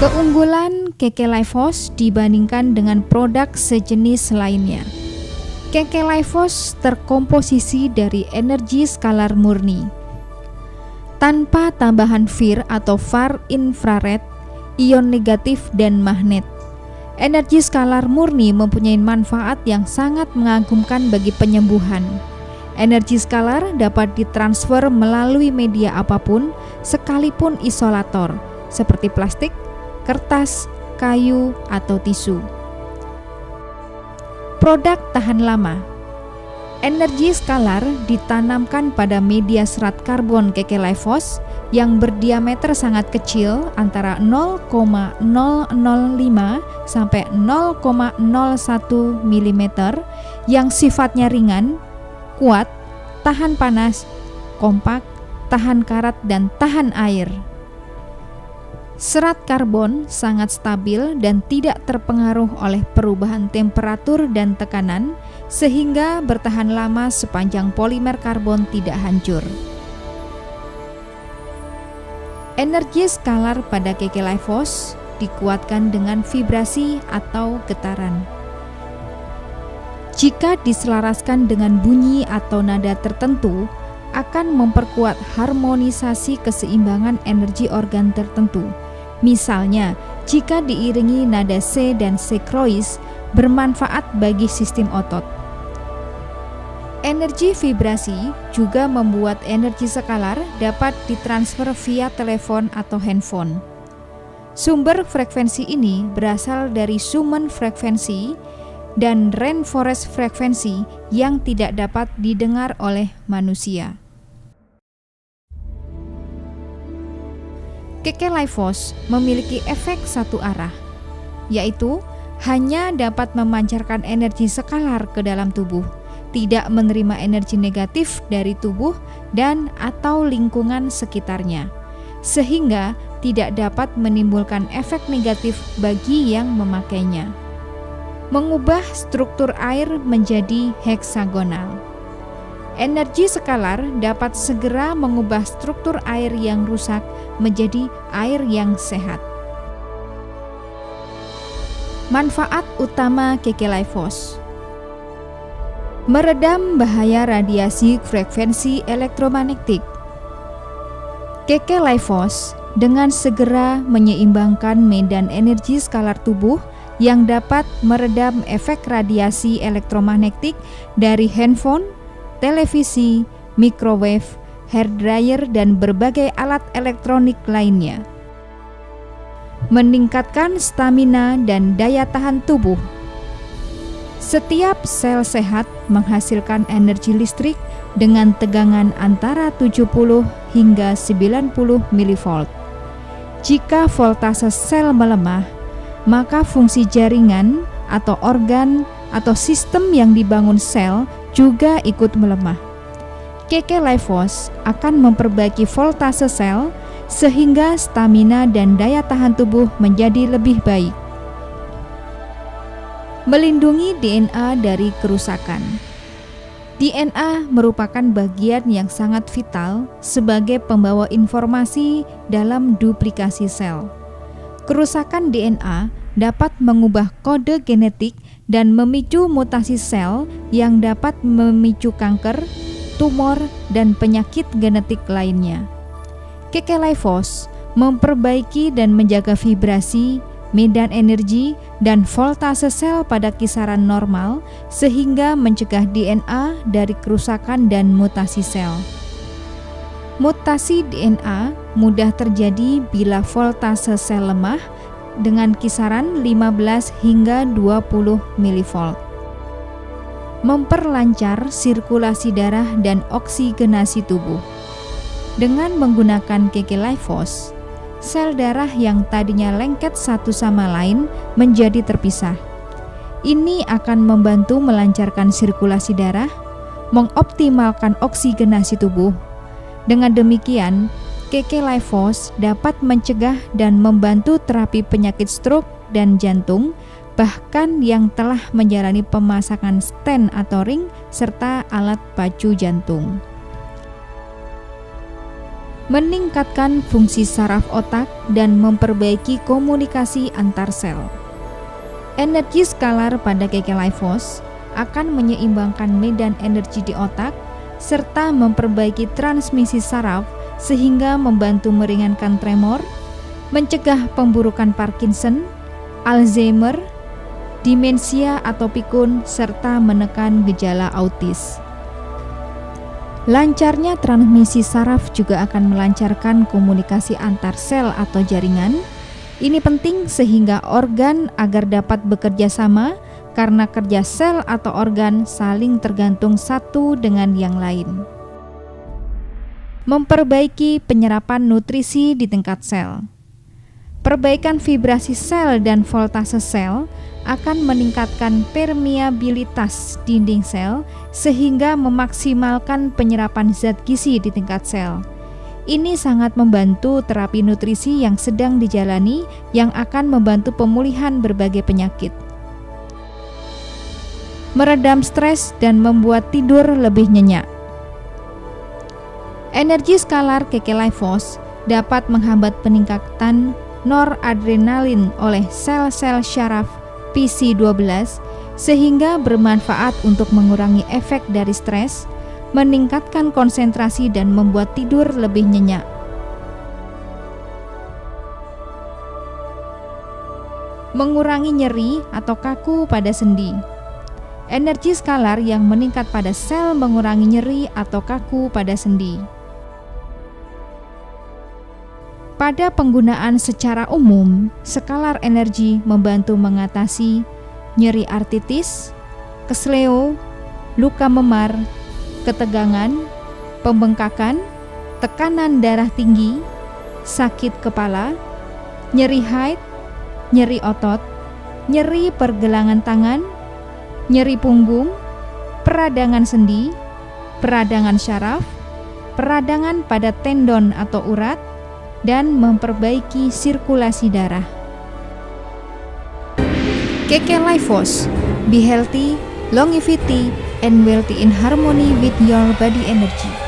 Keunggulan Kekelifos dibandingkan dengan produk sejenis lainnya. Kekelifos terkomposisi dari energi skalar murni. Tanpa tambahan FIR atau far infrared, ion negatif dan magnet. Energi skalar murni mempunyai manfaat yang sangat mengagumkan bagi penyembuhan. Energi skalar dapat ditransfer melalui media apapun, sekalipun isolator, seperti plastik, kertas, kayu, atau tisu. Produk tahan lama. Energi skalar ditanamkan pada media serat karbon Kekelifos yang berdiameter sangat kecil antara 0,005 sampai 0,01 mm yang sifatnya ringan, kuat, tahan panas, kompak, tahan karat, dan tahan air. Serat karbon sangat stabil dan tidak terpengaruh oleh perubahan temperatur dan tekanan, sehingga bertahan lama sepanjang polimer karbon tidak hancur. Energi skalar pada Kekelifos dikuatkan dengan vibrasi atau getaran. Jika diselaraskan dengan bunyi atau nada tertentu, akan memperkuat harmonisasi keseimbangan energi organ tertentu. Misalnya, jika diiringi nada C dan C Croix, bermanfaat bagi sistem otot. Energi vibrasi juga membuat energi skalar dapat ditransfer via telepon atau handphone. Sumber frekuensi ini berasal dari Schumann frekuensi dan rainforest frekuensi yang tidak dapat didengar oleh manusia. Kekelifos memiliki efek satu arah, yaitu hanya dapat memancarkan energi skalar ke dalam tubuh, tidak menerima energi negatif dari tubuh dan atau lingkungan sekitarnya, sehingga tidak dapat menimbulkan efek negatif bagi yang memakainya. Mengubah struktur air menjadi heksagonal. Energi skalar dapat segera mengubah struktur air yang rusak menjadi air yang sehat. Manfaat utama Kekelifos: meredam bahaya radiasi frekuensi elektromagnetik. Kekelifos dengan segera menyeimbangkan medan energi skalar tubuh yang dapat meredam efek radiasi elektromagnetik dari handphone, televisi, microwave, hairdryer, dan berbagai alat elektronik lainnya. Meningkatkan stamina dan daya tahan tubuh. Setiap sel sehat menghasilkan energi listrik dengan tegangan antara 70 hingga 90 mV. Jika voltase sel melemah, maka fungsi jaringan atau organ atau sistem yang dibangun sel juga ikut melemah. Kekelifos akan memperbaiki voltase sel sehingga stamina dan daya tahan tubuh menjadi lebih baik. Melindungi DNA dari kerusakan. DNA merupakan bagian yang sangat vital sebagai pembawa informasi dalam duplikasi sel. Kerusakan DNA dapat mengubah kode genetik dan memicu mutasi sel yang dapat memicu kanker, tumor, dan penyakit genetik lainnya. Kekelifos memperbaiki dan menjaga vibrasi, medan energi, dan voltase sel pada kisaran normal sehingga mencegah DNA dari kerusakan dan mutasi sel. Mutasi DNA mudah terjadi bila voltase sel lemah dengan kisaran 15 hingga 20 mV. Memperlancar sirkulasi darah dan oksigenasi tubuh. Dengan menggunakan Kekelifos, sel darah yang tadinya lengket satu sama lain menjadi terpisah. Ini akan membantu melancarkan sirkulasi darah, mengoptimalkan oksigenasi tubuh. Dengan demikian, Kekelifos dapat mencegah dan membantu terapi penyakit stroke dan jantung, bahkan yang telah menjalani pemasangan stent atau ring serta alat pacu jantung. meningkatkan fungsi saraf otak dan memperbaiki komunikasi antar sel. Energi skalar pada KK Life Force akan menyeimbangkan medan energi di otak serta memperbaiki transmisi saraf sehingga membantu meringankan tremor, mencegah pemburukan Parkinson, Alzheimer, demensia atau pikun, serta menekan gejala autis. Lancarnya transmisi saraf juga akan melancarkan komunikasi antar sel atau jaringan. Ini penting sehingga organ agar dapat bekerja sama karena kerja sel atau organ saling tergantung satu dengan yang lain. Memperbaiki penyerapan nutrisi di tingkat sel. Perbaikan vibrasi sel dan voltase sel akan meningkatkan permeabilitas dinding sel sehingga memaksimalkan penyerapan zat gizi di tingkat sel. Ini sangat membantu terapi nutrisi yang sedang dijalani yang akan membantu pemulihan berbagai penyakit. Meredam stres dan membuat tidur lebih nyenyak. Energi skalar KK Life Force dapat menghambat peningkatan noradrenalin oleh sel-sel syaraf PC12 sehingga bermanfaat untuk mengurangi efek dari stres, meningkatkan konsentrasi dan membuat tidur lebih nyenyak. Mengurangi nyeri atau kaku pada sendi. Energi skalar yang meningkat pada sel mengurangi nyeri atau kaku pada sendi. Pada penggunaan secara umum, skalar energi membantu mengatasi nyeri artritis, kesleo, luka memar, ketegangan, pembengkakan, tekanan darah tinggi, sakit kepala, nyeri haid, nyeri otot, nyeri pergelangan tangan, nyeri punggung, peradangan sendi, peradangan syaraf, peradangan pada tendon atau urat, dan memperbaiki sirkulasi darah. KK Life Force, be healthy, longevity, and wealthy in harmony with your body energy.